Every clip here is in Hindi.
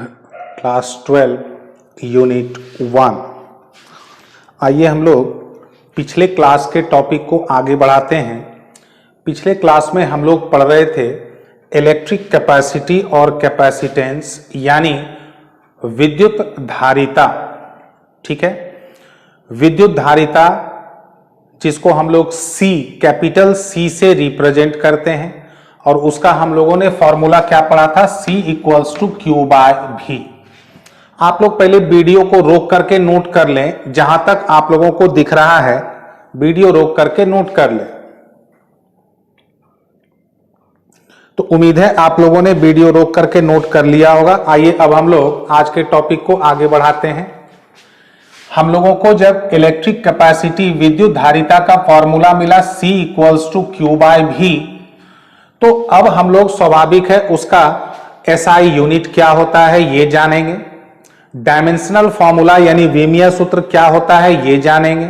Class 12 unit 1। आइए हम लोग पिछले क्लास के टॉपिक को आगे बढ़ाते हैं। पिछले क्लास में हम लोग पढ़ रहे थे इलेक्ट्रिक कैपेसिटी और कैपेसिटेंस यानी विद्युत धारिता। ठीक है, विद्युत धारिता जिसको हम लोग C कैपिटल C से रिप्रेजेंट करते हैं और उसका हम लोगों ने फॉर्मूला क्या पढ़ा था, C equals to Q by V। आप लोग पहले वीडियो को रोक करके नोट कर लें, जहां तक आप लोगों को दिख रहा है वीडियो रोक करके नोट कर लें। तो उम्मीद है आप लोगों ने वीडियो रोक करके नोट कर लिया होगा। आइए अब हम लोग आज के टॉपिक को आगे बढ़ाते हैं। हम लोगों को जब इलेक्ट्रिक कैपेसिटी विद्युत धारिता का फॉर्मूला मिला C equals to Q by V, तो अब हम लोग स्वाभाविक है उसका SI यूनिट क्या होता है ये जानेंगे, डायमेंशनल फॉर्मूला यानी विमीय सूत्र क्या होता है ये जानेंगे,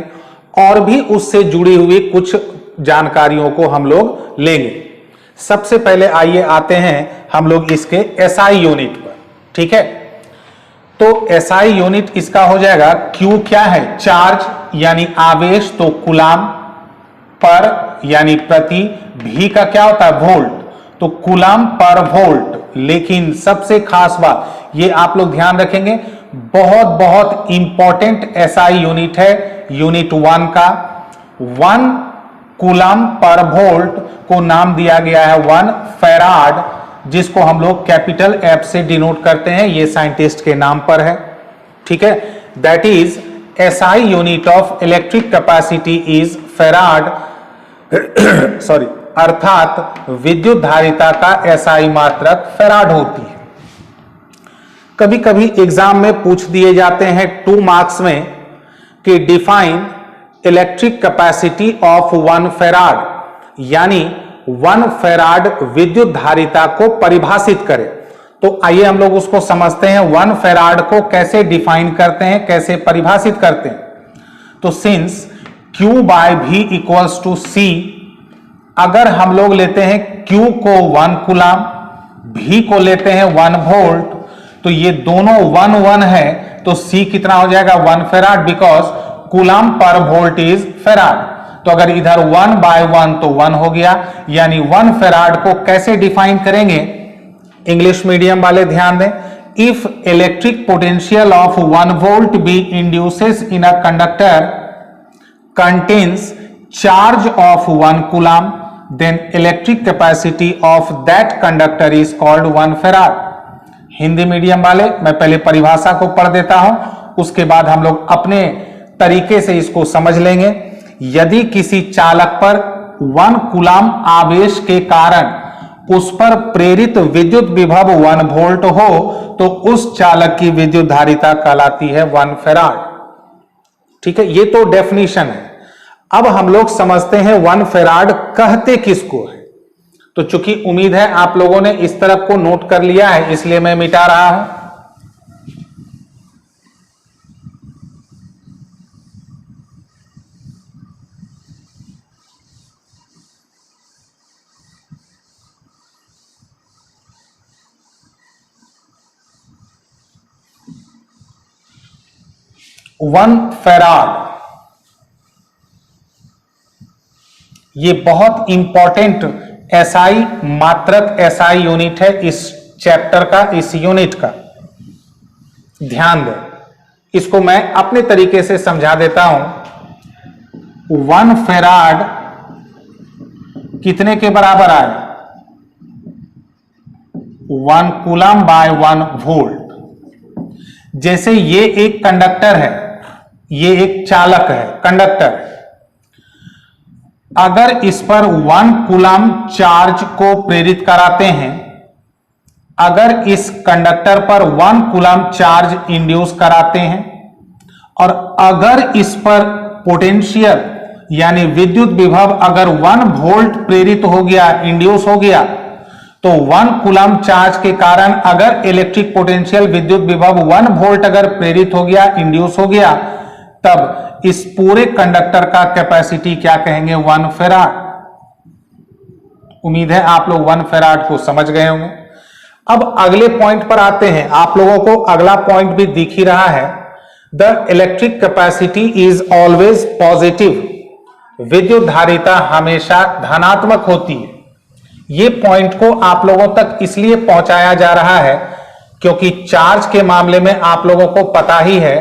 और भी उससे जुड़ी हुई कुछ जानकारियों को हम लोग लेंगे। सबसे पहले आइए आते हैं हम लोग इसके SI यूनिट पर। ठीक है, तो SI यूनिट इसका हो जाएगा Q क्या है, चार्ज यानी आवेश, तो कूलाम पर यानी प्रति, V का क्या होता है वोल्ट, तो कूलाम पर वोल्ट। लेकिन सबसे खास बात ये आप लोग ध्यान रखेंगे, बहुत बहुत इंपॉर्टेंट SI यूनिट है यूनिट 1 का। 1 कूलाम पर वोल्ट को नाम दिया गया है 1 फैराड, जिसको हम लोग कैपिटल F से डिनोट करते हैं, ये साइंटिस्ट के नाम पर है। ठीक है, that is SI unit of electric capacity is farad sorry, अर्थात विद्युत धारिता का SI मात्रक फैराड होती है। कभी कभी एग्जाम में पूछ दिए जाते हैं 2 मार्क्स में कि define electric capacity of 1 farad, यानी 1 फैराड विद्युत धारिता को परिभाषित करें। तो आइए हम लोग उसको समझते हैं, 1 फैराड को कैसे डिफाइन करते हैं, कैसे परिभाषित करते हैं। तो since Q by V equals to C, अगर हम लोग लेते हैं Q को 1 कूलाम, V को लेते हैं 1 वोल्ट, तो ये दोनों 1 1 है, तो C कितना हो जाएगा 1 फैराड, बिकॉज कूलाम पर वोल्ट इज फैराड। तो अगर इधर 1 बाय 1 तो 1 हो गया, यानी 1 फैराड को कैसे डिफाइन करेंगे, इंग्लिश मीडियम वाले ध्यान दें। If electric potential of 1 volt be induces in a conductor contains charge of 1 coulomb, then electric capacity of that conductor is called 1 farad. Hindi medium वाले मैं पहले परिभाषा को पढ़ देता हूं, उसके बाद हम लोग अपने तरीके से इसको समझ लेंगे। यदि किसी चालक पर 1 कूलाम आवेश के कारण उस पर प्रेरित विद्युत विभव 1 वोल्ट हो, तो उस चालक की विद्युत धारिता कहलाती है 1 फैराड। ठीक है, ये तो डेफिनेशन है। अब हम लोग समझते हैं 1 फैराड कहते किसको है। तो चूंकि उम्मीद है आप लोगों ने इस तरफ को नोट कर लिया है, इसलिए मैं मिटा रहा हूं। वन फैराड ये बहुत इंपॉर्टेंट SI मात्रक SI यूनिट है इस चैप्टर का, इस यूनिट का। ध्यान दें, इसको मैं अपने तरीके से समझा देता हूं। 1 फैराड कितने के बराबर आए, 1 कूलाम बाय 1 वोल्ट। जैसे ये एक कंडक्टर है, ये एक चालक है, कंडक्टर है, अगर इस पर 1 कूलाम चार्ज को प्रेरित कराते हैं, अगर इस कंडक्टर पर 1 कूलाम चार्ज इंड्यूस कराते हैं, और अगर इस पर पोटेंशियल यानी विद्युत विभव अगर 1 वोल्ट प्रेरित हो गया, इंड्यूस हो गया, तो 1 कूलाम चार्ज के कारण अगर इलेक्ट्रिक पोटेंशियल विद्युत विभव 1 वोल्ट अगर प्रेरित हो गया, इंड्यूस हो गया, तब इस पूरे कंडक्टर का कैपेसिटी क्या कहेंगे, 1 फैराड। उम्मीद है आप लोग 1 फैराड को समझ गए होंगे। अब अगले पॉइंट पर आते हैं। आप लोगों को अगला पॉइंट भी दिख ही रहा है, the electric capacity is always positive, विद्युत धारिता हमेशा धनात्मक होती है। यह पॉइंट को आप लोगों तक इसलिए पहुंचाया जा रहा है क्योंकि चार्ज के मामले में आप लोगों को पता ही है,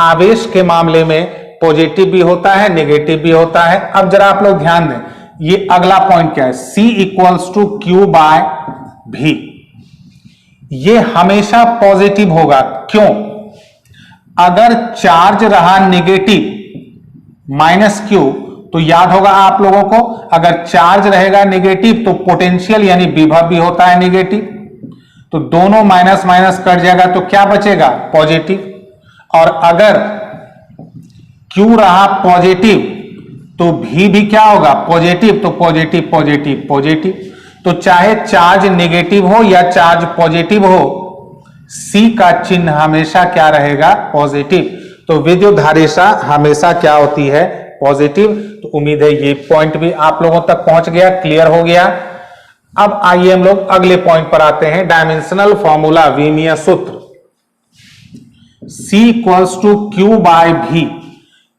आवेश के मामले में पॉजिटिव भी होता है, नेगेटिव भी होता है। अब जरा आप लोग ध्यान दें, ये अगला पॉइंट क्या है, C equals to Q by V. ये हमेशा पॉजिटिव होगा। क्यों? अगर चार्ज रहा नेगेटिव माइनस क्यू, तो याद होगा आप लोगों को, अगर चार्ज रहेगा नेगेटिव तो पोटेंशियल यानी विभव भी होता है नेगेटिव, तो दोनों माइनस माइनस कट जाएगा तो क्या बचेगा, पॉजिटिव। और अगर क्यू रहा पॉजिटिव तो भी क्या होगा, पॉजिटिव, तो पॉजिटिव पॉजिटिव पॉजिटिव। तो चाहे चार्ज नेगेटिव हो या चार्ज पॉजिटिव हो, सी का चिन्ह हमेशा क्या रहेगा, पॉजिटिव। तो विद्युत धारिता हमेशा क्या होती है, पॉजिटिव। तो उम्मीद है ये पॉइंट भी आप लोगों तक पहुंच गया, क्लियर हो गया। अब आइए हम लोग अगले पॉइंट पर आते हैं, डायमेंशनल फॉर्मूला, विमीय सूत्र। C equals to Q by V.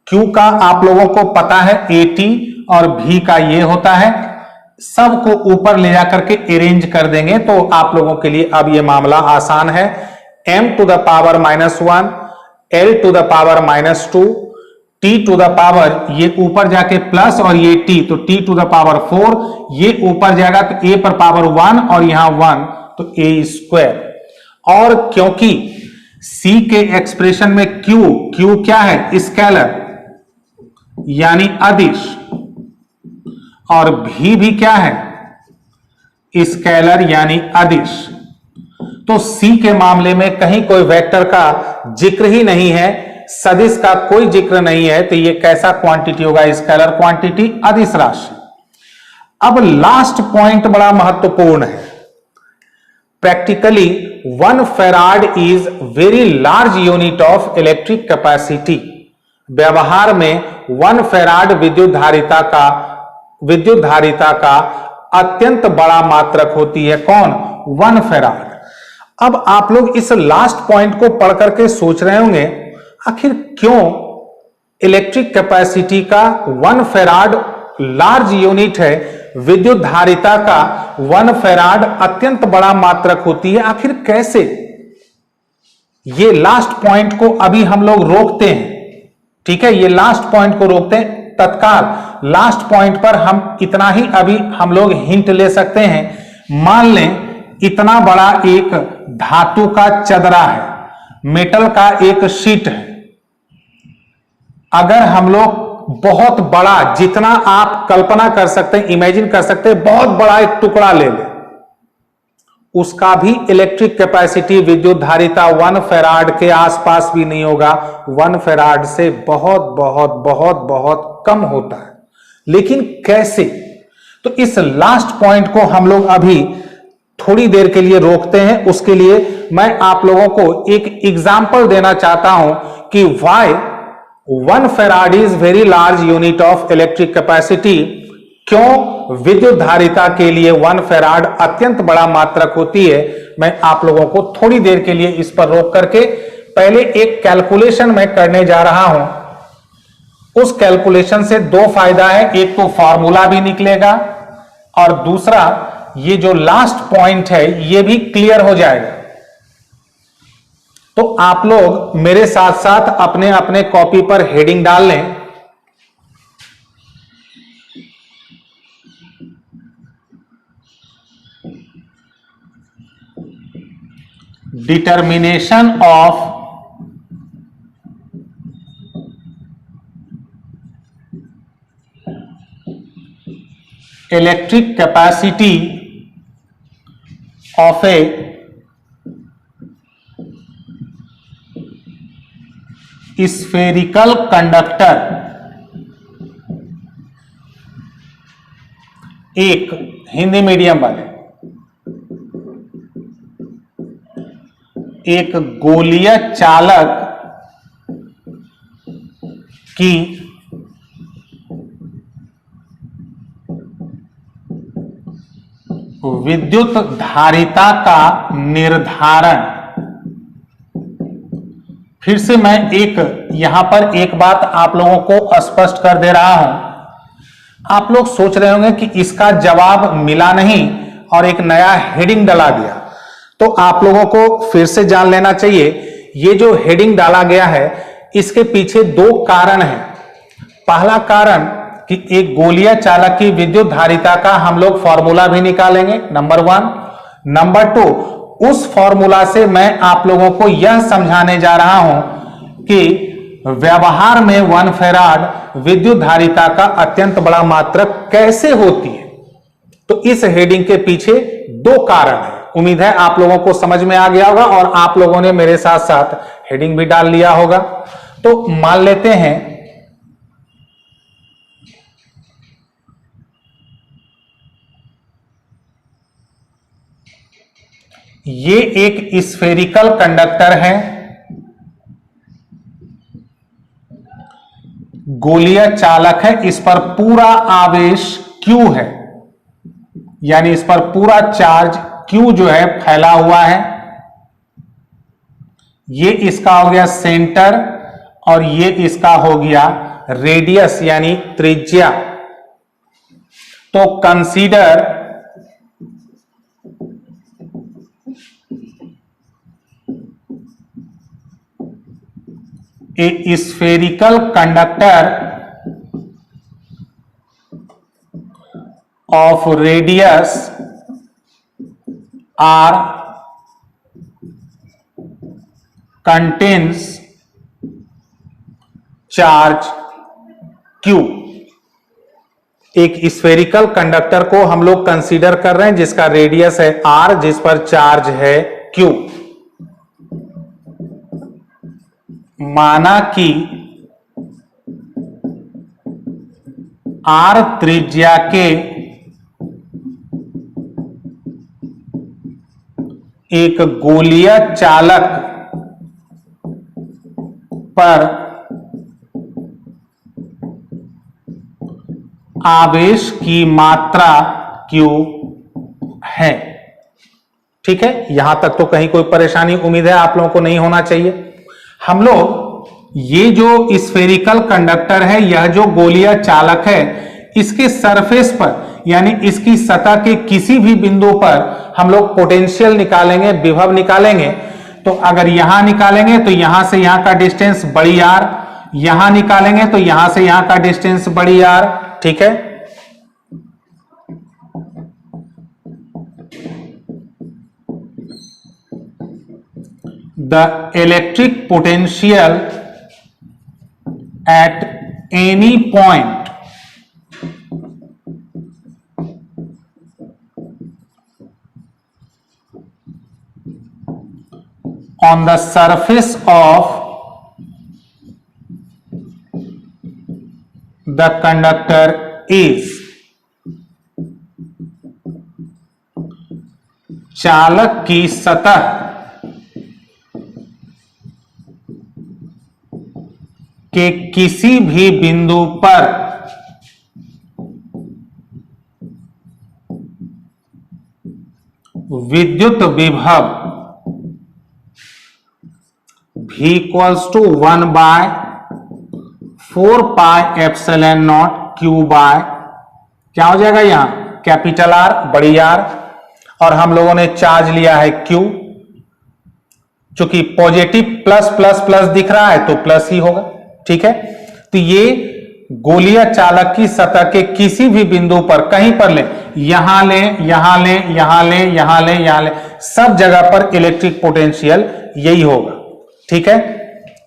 Q का आप लोगों को पता है AT और V का ये होता है। सबको ऊपर ले जाकर के अरेंज कर देंगे तो आप लोगों के लिए अब ये मामला आसान है। m to the power -1, L to the power -2, T to the power, ये ऊपर जाके प्लस और ये T, तो T टू द पावर 4, ये ऊपर जाएगा तो A पर पावर 1 और यहां 1, तो A स्क्वायर। और क्योंकि C के एक्सप्रेशन में Q क्या है, स्केलर यानी अदिश, और भी क्या है, स्केलर यानी अदिश। तो C के मामले में कहीं कोई वेक्टर का जिक्र ही नहीं है, सदिश का कोई जिक्र नहीं है, तो ये कैसा क्वांटिटी होगा, स्केलर क्वांटिटी, अदिश राशि। अब लास्ट पॉइंट बड़ा महत्वपूर्ण है। Practically 1 farad is very large unit of electric capacity. व्यवहार में 1 फैराड विद्युत धारिता का अत्यंत बड़ा मात्रक होती है। कौन? 1 फैराड। अब आप लोग इस लास्ट पॉइंट को पढ़ करके सोच रहे होंगे, आखिर क्यों इलेक्ट्रिक कैपेसिटी का 1 फैराड लार्ज यूनिट है, विद्युत धारिता का 1 फैराड अत्यंत बड़ा मात्रक होती है, आखिर कैसे? ये लास्ट पॉइंट को अभी हम लोग रोकते हैं, ठीक है, ये लास्ट पॉइंट को रोकते हैं तत्काल। लास्ट पॉइंट पर हम इतना ही अभी हम लोग हिंट ले सकते हैं। मान लें इतना बड़ा एक धातु का चदरा है, मेटल का एक शीट है। अगर हम लोग बहुत बड़ा, जितना आप कल्पना कर सकते हैं, इमेजिन कर सकते हैं, बहुत बड़ा एक टुकड़ा ले लें, उसका भी इलेक्ट्रिक कैपेसिटी, विद्युत धारिता 1 फैराड के आसपास भी नहीं होगा, 1 फैराड से बहुत बहुत बहुत बहुत कम होता है। लेकिन कैसे? तो इस लास्ट पॉइंट को हम लोग अभी थोड़ी देर के लिए रोकते हैं। उसके लिए मैं आप लोगों को एक एग्जाम्पल देना चाहता हूं कि why 1 farad is very large unit of electric capacity. क्यों विद्युत धारिता के लिए 1 फैराड अत्यंत बड़ा मात्रक होती है। मैं आप लोगों को थोड़ी देर के लिए इस पर रोक करके पहले एक कैलकुलेशन मैं करने जा रहा हूं। उस कैलकुलेशन से 2 फायदा है, एक तो फॉर्मूला भी निकलेगा और दूसरा ये जो लास्ट पॉइंट है ये भी क्लियर हो जाएगा। तो आप लोग मेरे साथ साथ अपने अपने कॉपी पर हेडिंग डाल लें। Determination of electric capacity of A spherical conductor. एक हिंदी मीडियम वाले, एक गोलीय चालक की विद्युत धारिता का निर्धारण। फिर से मैं यहां पर एक बात आप लोगों को स्पष्ट कर दे रहा हूं। आप लोग सोच रहे होंगे कि इसका जवाब मिला नहीं और एक नया हेडिंग डाला गया, तो आप लोगों को फिर से जान लेना चाहिए। ये जो हेडिंग डाला गया है इसके पीछे दो कारण हैं। पहला कारण कि एक गोलीय चालक की विद्युत धारिता का हम लोग फॉर्मूला भी निकालेंगे, नंबर 1। नंबर 2, उस फॉर्मूला से मैं आप लोगों को यह समझाने जा रहा हूं कि व्यवहार में 1 फैराड विद्युत धारिता का अत्यंत बड़ा मात्रक कैसे होती है। तो इस हेडिंग के पीछे दो कारण हैं। उम्मीद है आप लोगों को समझ में आ गया होगा और आप लोगों ने मेरे साथ साथ हेडिंग भी डाल लिया होगा। तो मान लेते हैं ये एक स्फेरिकल कंडक्टर है, गोलीय चालक है, इस पर पूरा आवेश Q है, यानी इस पर पूरा चार्ज Q जो है फैला हुआ है। ये इसका हो गया सेंटर और ये इसका हो गया रेडियस यानी त्रिज्या। तो consider a spherical conductor of radius r contains charge q। एक स्फेरिकल कंडक्टर को हम लोग कंसीडर कर रहे हैं जिसका रेडियस है r, जिस पर चार्ज है q। माना कि r त्रिज्या के एक गोलीय चालक पर आवेश की मात्रा Q है। ठीक है, यहां तक तो कहीं कोई परेशानी उम्मीद है आप लोगों को नहीं होना चाहिए। हम लोग ये जो स्फेरिकल कंडक्टर है, यह जो गोलीय चालक है, इसके सरफेस पर यानी इसकी सतह के किसी भी बिंदु पर हम लोग पोटेंशियल निकालेंगे, विभव निकालेंगे। तो अगर यहां निकालेंगे तो यहां से यहां का डिस्टेंस बड़ी R, यहां निकालेंगे तो यहां से यहां का डिस्टेंस बड़ी R। ठीक है, the electric potential at any point on the surface of the conductor is, चालक की सतह के किसी भी बिंदु पर विद्युत विभव V equals to 1/4 pi epsilon naught Q by क्या हो जाएगा यहां कैपिटल R बड़ी R, और हम लोगों ने चार्ज लिया है Q। चूंकि पॉजिटिव प्लस प्लस प्लस दिख रहा है तो प्लस ही होगा। ठीक है, तो ये गोलीय चालक की सतह के किसी भी बिंदु पर कहीं पर ले, यहां ले, यहां ले, यहां ले, यहां ले, यहां ले, सब जगह पर इलेक्ट्रिक पोटेंशियल यही होगा। ठीक है,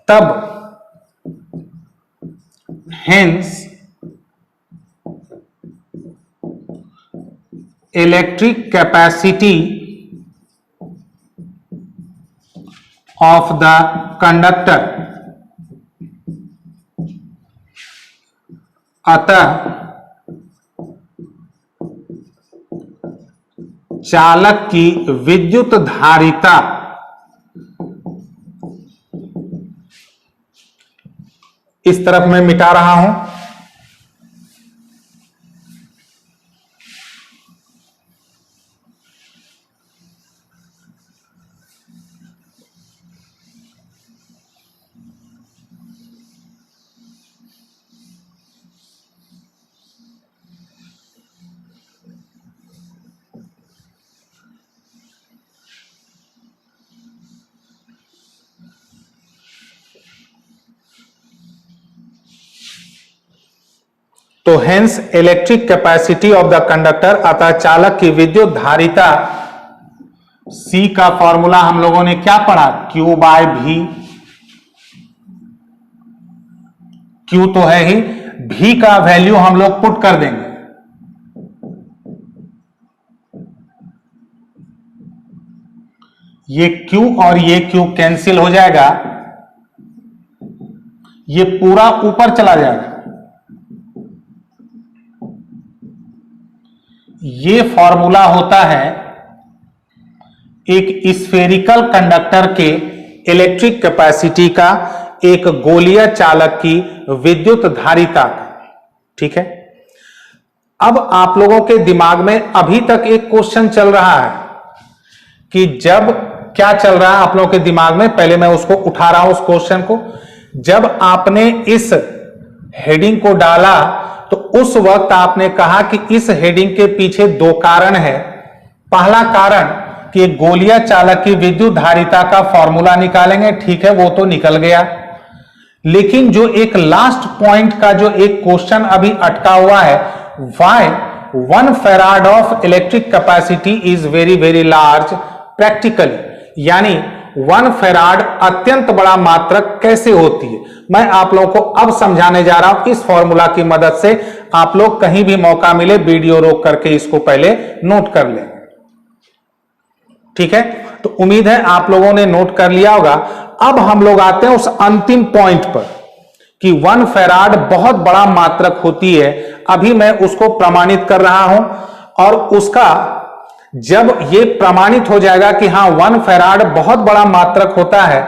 तब hence electric capacity of the conductor, अतः चालक की विद्युत धारिता इस तरफ मैं मिटा रहा हूं, तो hence electric capacity of the conductor, अतः चालक की विद्युत धारिता C का फॉर्मूला हम लोगों ने क्या पढ़ा, Q बाय V। Q तो है ही, V का वैल्यू हम लोग पुट कर देंगे। ये Q और ये Q कैंसिल हो जाएगा, ये पूरा ऊपर चला जाएगा। ये फॉर्मूला होता है एक स्फेरिकल कंडक्टर के इलेक्ट्रिक कैपेसिटी का, एक गोलीय चालक की विद्युत धारिता का। ठीक है, अब आप लोगों के दिमाग में अभी तक एक क्वेश्चन चल रहा है कि जब क्या चल रहा है आप लोगों के दिमाग में, पहले मैं उसको उठा रहा हूं उस क्वेश्चन को। जब आपने इस हेडिंग को डाला तो उस वक्त आपने कहा कि इस हेडिंग के पीछे दो कारण है। पहला कारण कि गोलीय चालक की विद्युत धारिता का फॉर्मूला निकालेंगे, ठीक है वो तो निकल गया, लेकिन जो एक लास्ट पॉइंट का जो एक क्वेश्चन अभी अटका हुआ है, why 1 farad of electric capacity is very very large practically, यानी 1 फैराड अत्यंत बड़ा मात्रक कैसे होती है, मैं आप लोगों को अब समझाने जा रहा हूं इस फॉर्मूला की मदद से। आप लोग कहीं भी मौका मिले वीडियो रोक करके इसको पहले नोट कर लें। ठीक है, तो उम्मीद है आप लोगों ने नोट कर लिया होगा। अब हम लोग आते हैं उस अंतिम पॉइंट पर कि 1 फैराड बहुत बड़ा मात्रक होती है। अभी मैं उसको प्रमाणित कर रहा हूं और उसका जब ये प्रमाणित हो जाएगा कि हां 1 फैराड बहुत बड़ा मात्रक होता है,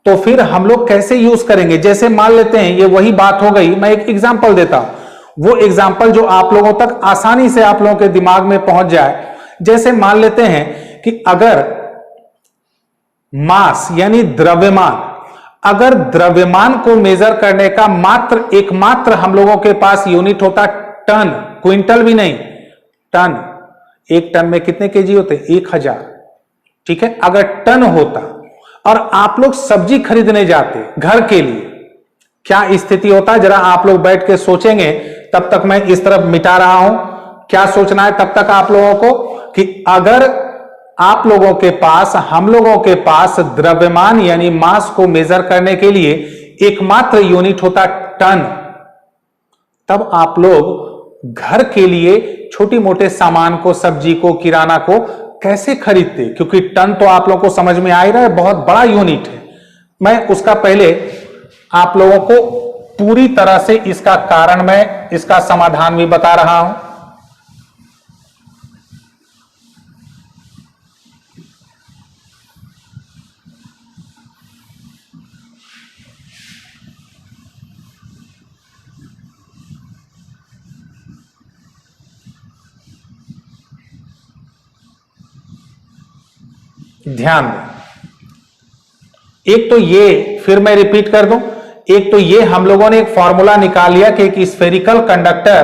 तो फिर हम लोग कैसे यूज करेंगे। जैसे मान लेते हैं, ये वही बात हो गई, मैं एक एग्जांपल देता हूं, वो एग्जांपल जो आप लोगों तक आसानी से आप लोगों के दिमाग में पहुंच जाए। जैसे मान लेते हैं कि अगर मास यानी द्रव्यमान, अगर द्रव्यमान को मेजर करने का एकमात्र हम लोगों के पास यूनिट होता टन, क्विंटल भी नहीं, टन। एक टन में कितने केजी होते, 1000। ठीक है, अगर टन होता और आप लोग सब्जी खरीदने जाते घर के लिए, क्या स्थिति होता, जरा आप लोग बैठ के सोचेंगे। तब तक मैं इस तरफ मिटा रहा हूं, क्या सोचना है तब तक आप लोगों को, कि अगर आप लोगों के पास, हम लोगों के पास द्रव्यमान यानी मास को मेजर करने के लिए एकमात्र यूनिट होता टन, तब आप लोग घर के लिए छोटी मोटे सामान को, सब्जी को, किराना को कैसे खरीदते, क्योंकि टन तो आप लोगों को समझ में आ ही रहा है, बहुत बड़ा यूनिट है। मैं उसका पहले आप लोगों को पूरी तरह से इसका कारण, मैं इसका समाधान भी बता रहा हूं। ध्यान दें, एक तो ये, फिर मैं रिपीट कर दूं, एक तो ये हम लोगों ने एक फॉर्मूला निकाल लिया कि एक स्फेरिकल कंडक्टर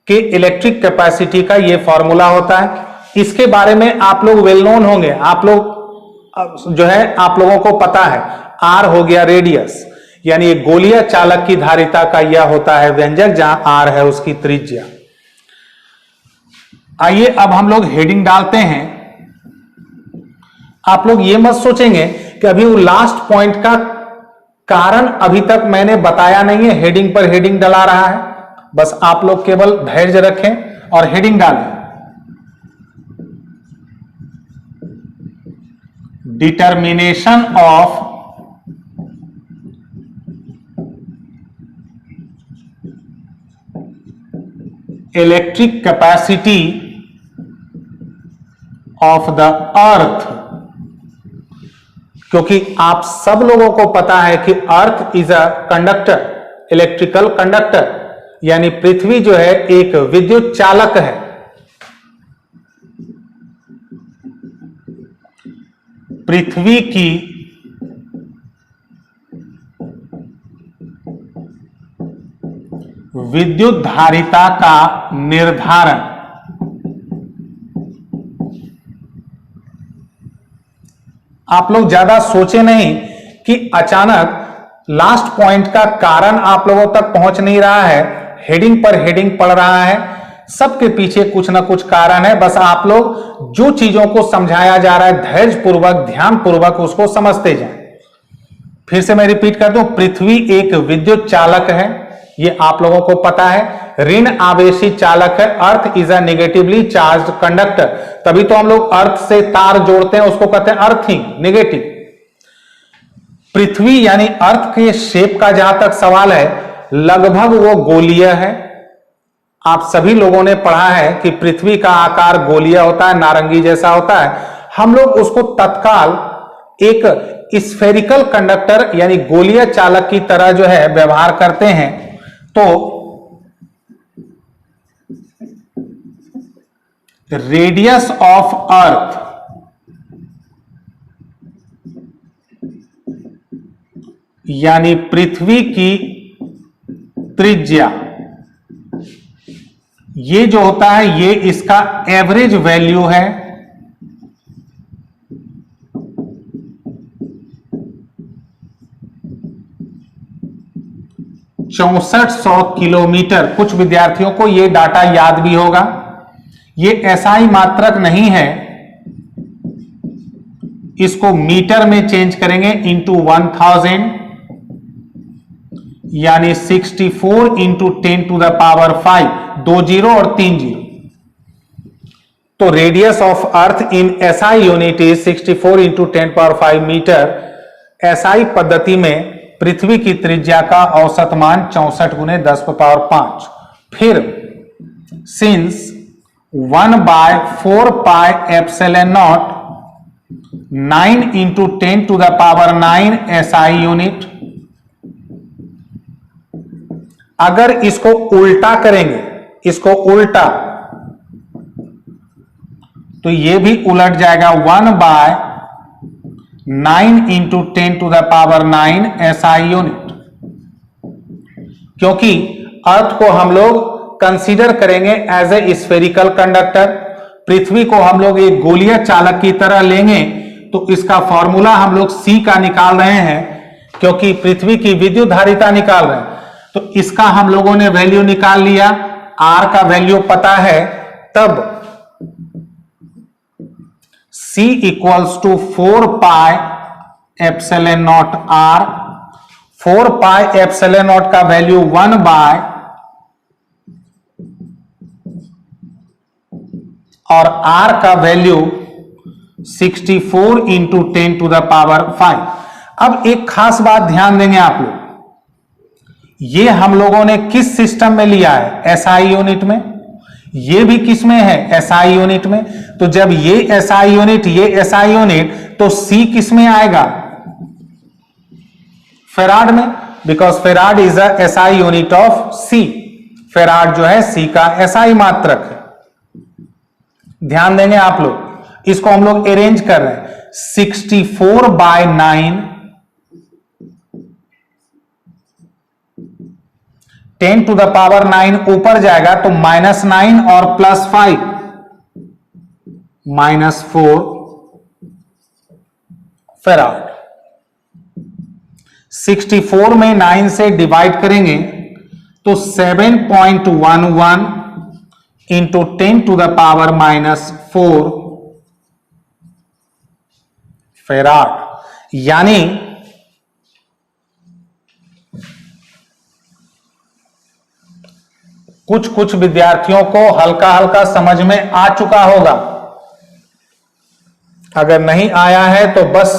के इलेक्ट्रिक कैपेसिटी का ये फॉर्मूला होता है। इसके बारे में आप लोग वेल नोन होंगे, आप लोग जो है आप लोगों को पता है, आर हो गया रेडियस, यानी एक गोलीय चालक की धारिता का यह होता है व्यंजक, जहां आर है उसकी त्रिज्या। आइए अब हम लोग हेडिंग डालते हैं। आप लोग ये मत सोचेंगे कि अभी वो लास्ट पॉइंट का कारण अभी तक मैंने बताया नहीं है, हेडिंग पर हेडिंग डला रहा है। बस आप लोग केवल धैर्य रखें और हेडिंग डालें। Determination of electric capacity of the earth, क्योंकि आप सब लोगों को पता है कि earth is a conductor, electrical conductor, यानी पृथ्वी जो है एक विद्युत चालक है। पृथ्वी की विद्युत धारिता का निर्धारण आप लोग ज्यादा सोचे नहीं कि अचानक लास्ट पॉइंट का कारण आप लोगों तक पहुंच नहीं रहा है, हेडिंग पर हेडिंग पढ़ रहा है, सबके पीछे कुछ ना कुछ कारण है। बस आप लोग जो चीजों को समझाया जा रहा है धैर्य पूर्वक, ध्यान पूर्वक उसको समझते जाएं। फिर से मैं रिपीट कर दूं, पृथ्वी एक विद्युत चालक है, ये आप लोगों को पता है। ऋण आवेशी चालक है। Earth is a negatively charge conductor, तभी तो हम लोग अर्थ से तार जोड़ते हैं, उसको कहते हैं अर्थिंग, नेगेटिव। पृथ्वी यानी अर्थ के शेप का जहां तक सवाल है, लगभग वो गोलीय है। आप सभी लोगों ने पढ़ा है कि पृथ्वी का आकार गोलीय होता है, नारंगी जैसा होता है। हम लोग उसको तत्काल एक स्फेरिकल कंडक्टर यानी गोलीय चालक की तरह जो है व्यवहार करते हैं। तो रेडियस ऑफ अर्थ यानी पृथ्वी की त्रिज्या, ये जो होता है ये इसका एवरेज वैल्यू है। $6400 किलोमीटर। कुछ विद्यार्थियों को यह डाटा याद भी होगा। यह SI मात्रक नहीं है, इसको मीटर में चेंज करेंगे इंटू 1000 यानी 64 इंटू 10⁵, 2 जीरो और 3 जीरो। तो radius of earth in SI unit is 64 into 10⁵ metre. SI पद्धति में पृथ्वी की त्रिज्या का औसत मान 64 गुने 10⁵। फिर since 1/4 pi epsilon not 9 into 10⁹ SI unit. अगर इसको उल्टा करेंगे, इसको उल्टा, तो यह भी उलट जाएगा 1/9 इंटू 10⁹ SI यूनिट। क्योंकि अर्थ को हम लोग कंसीडर करेंगे एज ए स्फेरिकल कंडक्टर, पृथ्वी को हम लोग एक गोलीय चालक की तरह लेंगे, तो इसका फॉर्मूला हम लोग C का निकाल रहे हैं, क्योंकि पृथ्वी की विद्युत धारिता निकाल रहे हैं। तो इसका हम लोगों ने वैल्यू निकाल लिया, R का वैल्यू पता है, तब C equals to 4 pi epsilon naught R। 4 pi epsilon naught का वैल्यू 1 बाय और R का वैल्यू 64 इंटू 10⁵। अब एक खास बात ध्यान देंगे आप लोग, ये हम लोगों ने किस सिस्टम में लिया है? SI यूनिट में। ये भी किस में है? SI यूनिट में। तो जब ये SI यूनिट, ये SI यूनिट, तो C किस में आएगा? फेराड में, because farad is a SI unit of C। Farad जो है C का SI मात्रक है। ध्यान देंगे आप लोग, इसको हम लोग अरेंज कर रहे हैं। 64/9 10⁹ ऊपर जाएगा तो -9 और +5 -4 फेराड। 64 में 9 से डिवाइड करेंगे तो 7.11 इंटू 10⁻⁻4 फेराड। यानी कुछ कुछ विद्यार्थियों को हल्का हल्का समझ में आ चुका होगा। अगर नहीं आया है तो बस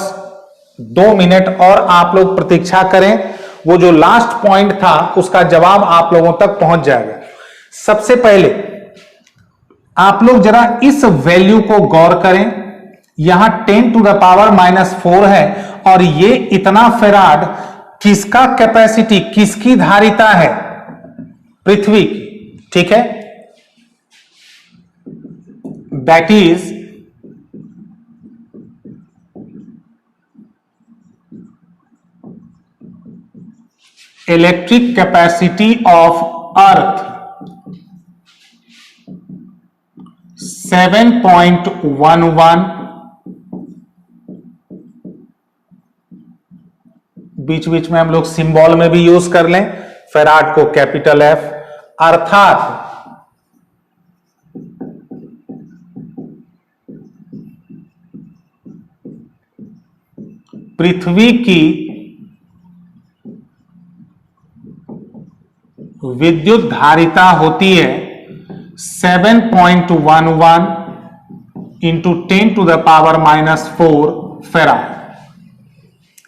2 मिनट और आप लोग प्रतीक्षा करें, वो जो लास्ट पॉइंट था उसका जवाब आप लोगों तक पहुंच जाएगा। सबसे पहले आप लोग जरा इस वैल्यू को गौर करें, यहां 10⁻⁻4 है और ये इतना फेराड किसका कैपेसिटी, किसकी धारिता है? पृथ्वी की। ठीक है, that is electric capacity of earth 7.11। बीच बीच में हम लोग सिंबल में भी यूज कर लें, फेराड को कैपिटल F, अर्थात पृथ्वी की विद्युत धारिता होती है 7.11 इंटू 10⁻⁻⁴ फेराड।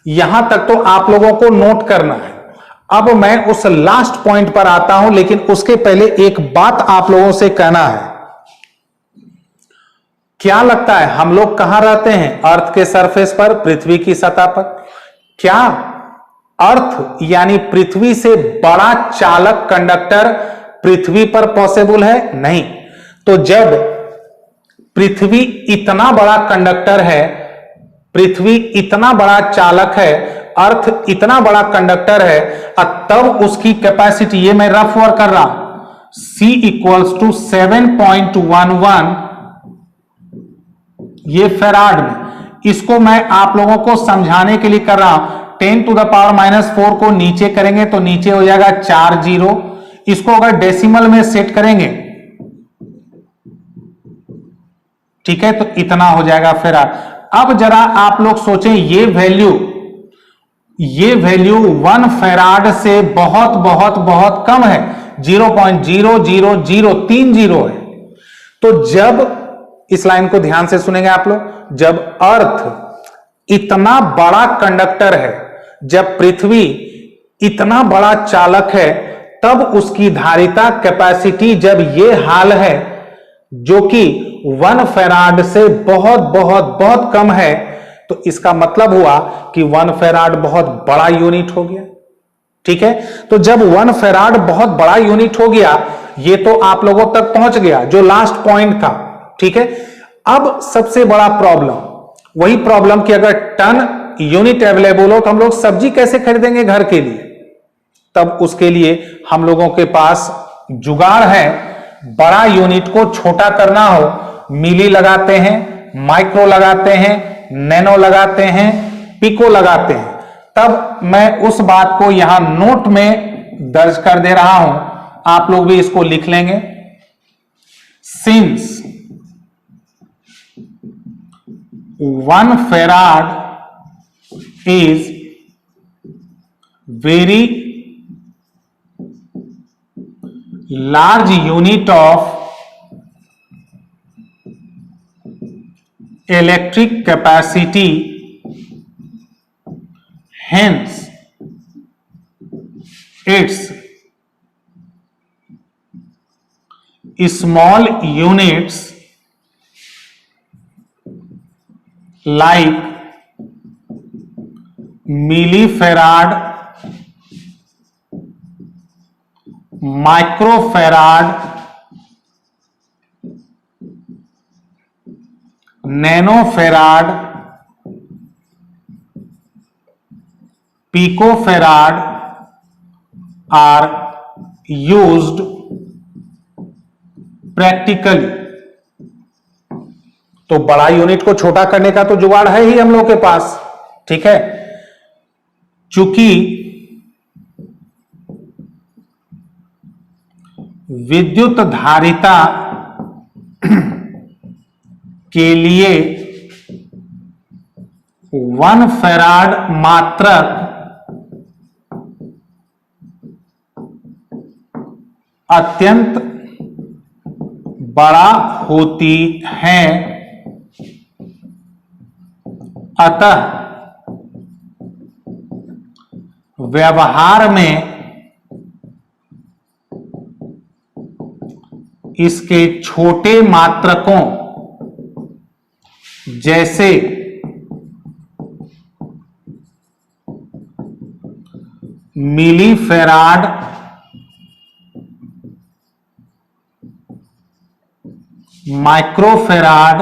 यहां तक तो आप लोगों को नोट करना है। अब मैं उस लास्ट पॉइंट पर आता हूं, लेकिन उसके पहले एक बात आप लोगों से कहना है। क्या लगता है हम लोग कहां रहते हैं? अर्थ के सरफेस पर, पृथ्वी की सतह पर। क्या अर्थ यानी पृथ्वी से बड़ा चालक कंडक्टर पृथ्वी पर पॉसिबल है? नहीं। तो जब पृथ्वी इतना बड़ा कंडक्टर है, पृथ्वी इतना बड़ा चालक है, अर्थ इतना बड़ा कंडक्टर है, तब उसकी कैपेसिटी, ये मैं रफ वर्क कर रहा हूं, C = 7.11, ये फेराड में। इसको मैं आप लोगों को समझाने के लिए कर रहा हूं। 10⁻⁻⁴ को नीचे करेंगे तो नीचे हो जाएगा 4 0। इसको अगर डेसिमल में सेट करेंगे, ठीक है, तो इतना हो जाएगा फेराड। अब जरा आप लोग सोचें, ये वैल्यू 1 फेराड से बहुत बहुत बहुत कम है, 0.0003 है। तो जब, इस लाइन को ध्यान से सुनेंगे आप लोग, जब अर्थ इतना बड़ा कंडक्टर है, जब पृथ्वी इतना बड़ा चालक है, तब उसकी धारिता कैपेसिटी जब ये हाल है, जो कि 1 फेराड से बहुत बहुत बहुत कम है, तो इसका मतलब हुआ कि 1 फेराड बहुत बड़ा यूनिट हो गया। ठीक है, तो जब 1 फेराड बहुत बड़ा यूनिट हो गया, ये तो आप लोगों तक पहुंच गया, जो लास्ट पॉइंट था। ठीक है, अब सबसे बड़ा प्रॉब्लम, वही प्रॉब्लम कि अगर टन यूनिट अवेलेबल हो तो हम लोग सब्जी कैसे खरीदेंगे घर के लिए? तब उसके लिए हम लोगों के पास जुगाड़ है। बड़ा यूनिट को छोटा करना हो, मिली लगाते हैं, माइक्रो लगाते हैं, नैनो लगाते हैं, पिको लगाते हैं। तब मैं उस बात को यहां नोट में दर्ज कर दे रहा हूं, आप लोग भी इसको लिख लेंगे। Since 1 farad is very large unit of electric capacity, hence its small units like millifarad, microfarad, nanofarad, picofarad are used practically. तो बड़ा यूनिट को छोटा करने का तो जुगाड़ है ही हम लोग के पास। ठीक है, चूंकि विद्युत धारिता के लिए 1 फेराड मात्रक अत्यंत बड़ा होती है, अतः व्यवहार में इसके छोटे मात्रकों जैसे मिलीफेराड, माइक्रोफेराड,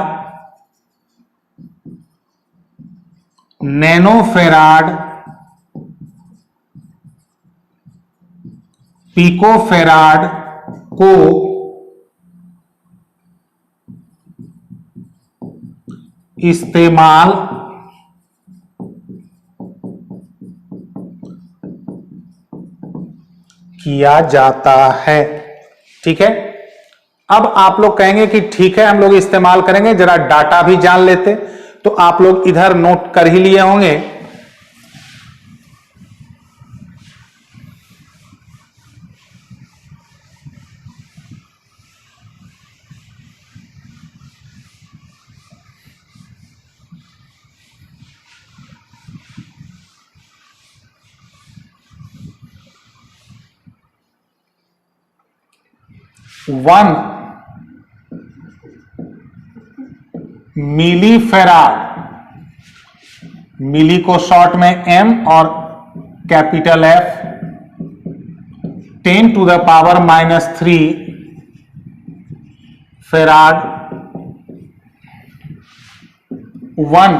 नैनोफेराड, पिकोफेराड को इस्तेमाल किया जाता है। ठीक है। अब आप लोग कहेंगे कि ठीक है हम लोग इस्तेमाल करेंगे, जरा डाटा भी जान लेते। तो आप लोग इधर नोट कर ही लिए होंगे। वन मिली फेराड, मिली को शॉर्ट में एम और capital F, 10 to the power -3 farad. 1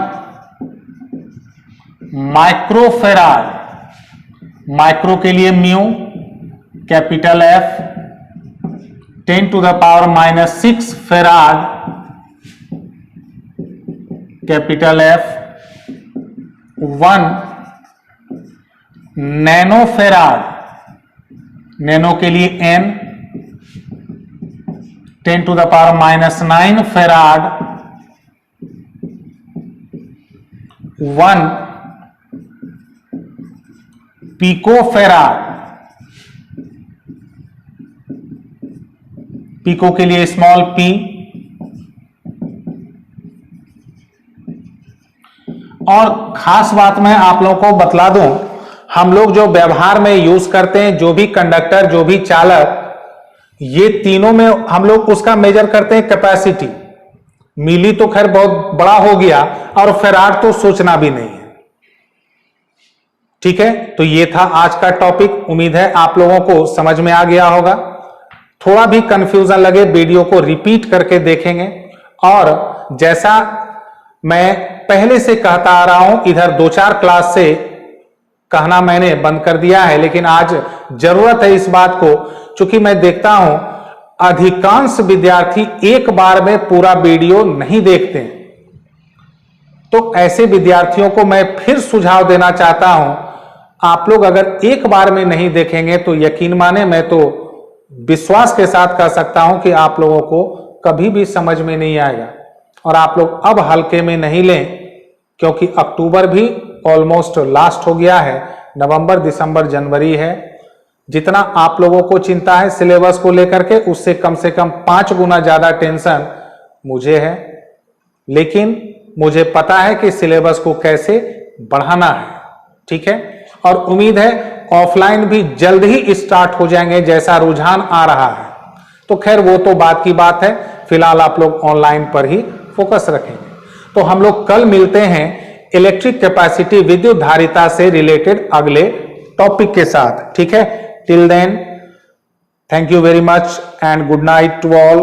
microfarad, micro के लिए mu, capital F, 10 to the power -6 farad, capital F. 1 nanofarad, nano के लिए N, 10 to the power -9 farad. 1 picofarad, pico के लिए स्मॉल पी। और खास बात मैं आप लोगों को बतला दूं, हम लोग जो व्यवहार में यूज करते हैं, जो भी कंडक्टर, जो भी चालक, ये तीनों में हम लोग उसका मेजर करते हैं कैपेसिटी। मिली तो खैर बहुत बड़ा हो गया, और फेराड तो सोचना भी नहीं है। ठीक है, तो ये था आज का टॉपिक। उम्मीद है आप लोगों को समझ में आ गया होगा। थोड़ा भी कंफ्यूजन लगे वीडियो को रिपीट करके देखेंगे। और जैसा मैं पहले से कहता आ रहा हूं, इधर 2-4 क्लास से कहना मैंने बंद कर दिया है, लेकिन आज जरूरत है इस बात को, क्योंकि मैं देखता हूं अधिकांश विद्यार्थी एक बार में पूरा वीडियो नहीं देखते हैं। तो ऐसे विद्यार्थियों को मैं फिर सुझाव देना चाहता हूं, आप लोग अगर एक बार में नहीं देखेंगे तो यकीन माने, मैं तो विश्वास के साथ कह सकता हूं कि आप लोगों को कभी भी समझ में नहीं आएगा। और आप लोग अब हल्के में नहीं लें, क्योंकि अक्टूबर भी ऑलमोस्ट लास्ट हो गया है। नवंबर, दिसंबर, जनवरी है। जितना आप लोगों को चिंता है सिलेबस को लेकर के, उससे कम से कम 5 गुना ज्यादा टेंशन मुझे है। लेकिन मुझे पता है कि सिलेबस को कैसे बढ़ाना है। ठीक है, और उम्मीद है ऑफलाइन भी जल्द ही स्टार्ट हो जाएंगे, जैसा रुझान आ रहा है। तो खैर वो तो बात की बात है, फिलहाल आप लोग ऑनलाइन पर ही फोकस रखेंगे। तो हम लोग कल मिलते हैं इलेक्ट्रिक कैपेसिटी, विद्युत धारिता से रिलेटेड अगले टॉपिक के साथ। ठीक है, till then thank you very much and good night to all.